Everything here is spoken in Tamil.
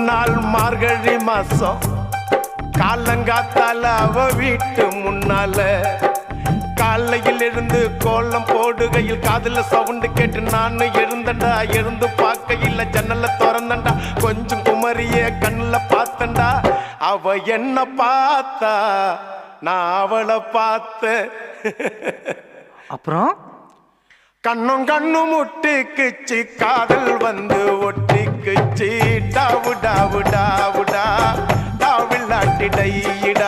நாள் மார்கழி மாசம் காலங்காத்தால அவ வீட்டு முன்னால காலையில் இருந்து கோலம் போடுகையில் காதுல சவுண்டு கேட்டு நானு எழுந்தண்டா. எழுந்து பார்க்கையில் ஜன்னல திறந்தண்டா. கொஞ்சம் குமரிய கண்ணுல பார்த்தண்டா. அவ என்ன பார்த்தா, நான் அவளை பார்த்த. அப்புறம் கண்ணும் கண்ணும் முட்டிக்குச்சு, காதல் வந்து ஒட்டிக்குச்சு. டாவு டாவு டாவுடா டாவில்லாட்டி டையிடா.